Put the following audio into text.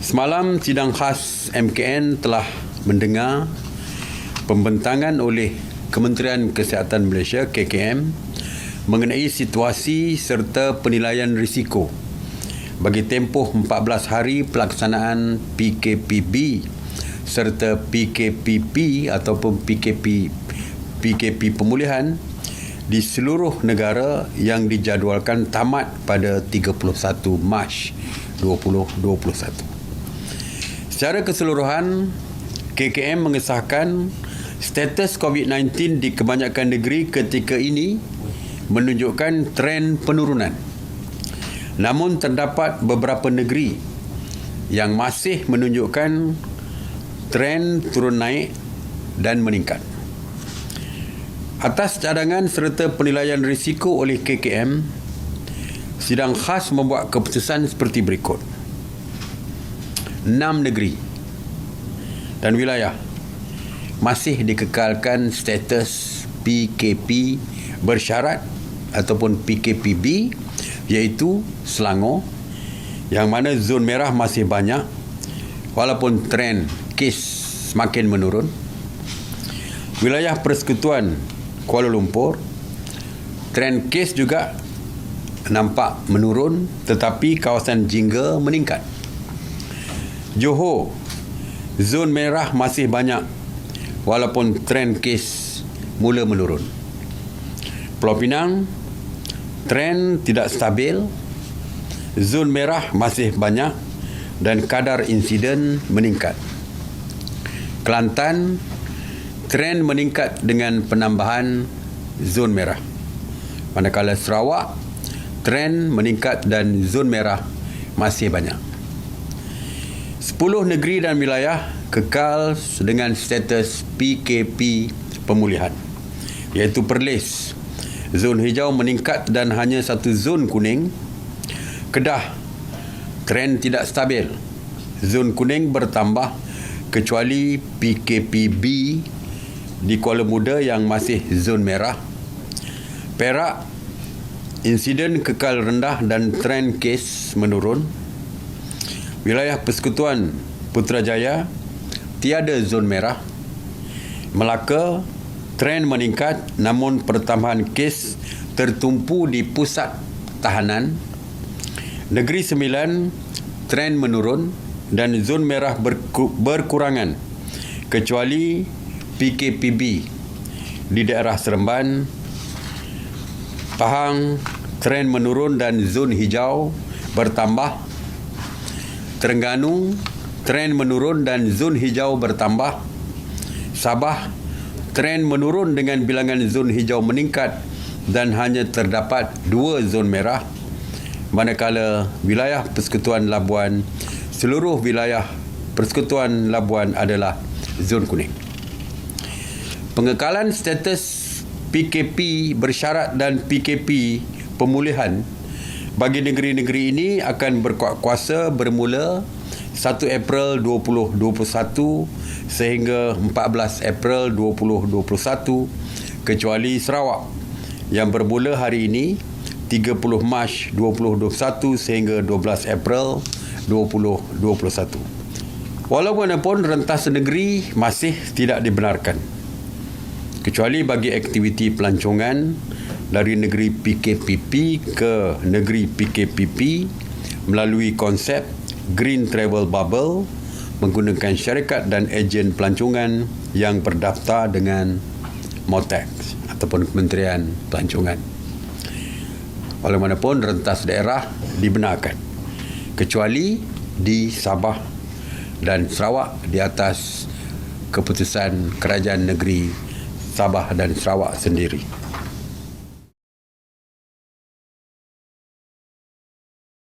Semalam sidang khas MKN telah mendengar pembentangan oleh Kementerian Kesihatan Malaysia KKM mengenai situasi serta penilaian risiko bagi tempoh 14 hari pelaksanaan PKPB serta PKPP ataupun PKP pemulihan di seluruh negara yang dijadualkan tamat pada 31 Mac 2021. Secara keseluruhan, KKM mengesahkan status COVID-19 di kebanyakan negeri ketika ini menunjukkan tren penurunan. Namun terdapat beberapa negeri yang masih menunjukkan tren turun naik dan meningkat. Atas cadangan serta penilaian risiko oleh KKM, sidang khas membuat keputusan seperti berikut. 6 negeri dan wilayah masih dikekalkan status PKP bersyarat ataupun PKPB, iaitu Selangor, yang mana zon merah masih banyak walaupun tren kes semakin menurun. Wilayah Persekutuan Kuala Lumpur, tren kes juga nampak menurun tetapi kawasan Jingga meningkat. Johor, zon merah masih banyak walaupun tren kes mula menurun. Pulau Pinang, tren tidak stabil, zon merah masih banyak dan kadar insiden meningkat. Kelantan, tren meningkat dengan penambahan zon merah. Manakala Sarawak, tren meningkat dan zon merah masih banyak. 10 negeri dan wilayah kekal dengan status PKP pemulihan, iaitu Perlis, zon hijau meningkat dan hanya satu zon kuning. Kedah, tren tidak stabil, zon kuning bertambah kecuali PKPB di Kuala Muda yang masih zon merah. Perak, insiden kekal rendah dan tren kes menurun. Wilayah Persekutuan Putrajaya tiada zon merah. Melaka, tren meningkat namun pertambahan kes tertumpu di pusat tahanan. Negeri Sembilan, tren menurun dan zon merah berkurangan kecuali PKPB di daerah Seremban. Pahang, tren menurun dan zon hijau bertambah. Terengganu, tren menurun dan zon hijau bertambah. Sabah, tren menurun dengan bilangan zon hijau meningkat dan hanya terdapat 2 zon merah. Manakala wilayah Persekutuan Labuan, seluruh wilayah Persekutuan Labuan adalah zon kuning. Pengekalan status PKP bersyarat dan PKP pemulihan bagi negeri-negeri ini akan berkuat kuasa bermula 1 April 2021 sehingga 14 April 2021 kecuali Sarawak yang bermula hari ini 30 Mac 2021 sehingga 12 April 2021. Walaupun rentas negeri masih tidak dibenarkan kecuali bagi aktiviti pelancongan dari negeri PKPP ke negeri PKPP melalui konsep Green Travel Bubble menggunakan syarikat dan ejen pelancongan yang berdaftar dengan MOTAX ataupun Kementerian Pelancongan. Walaupun rentas daerah dibenarkan kecuali di Sabah dan Sarawak di atas keputusan Kerajaan Negeri Sabah dan Sarawak sendiri.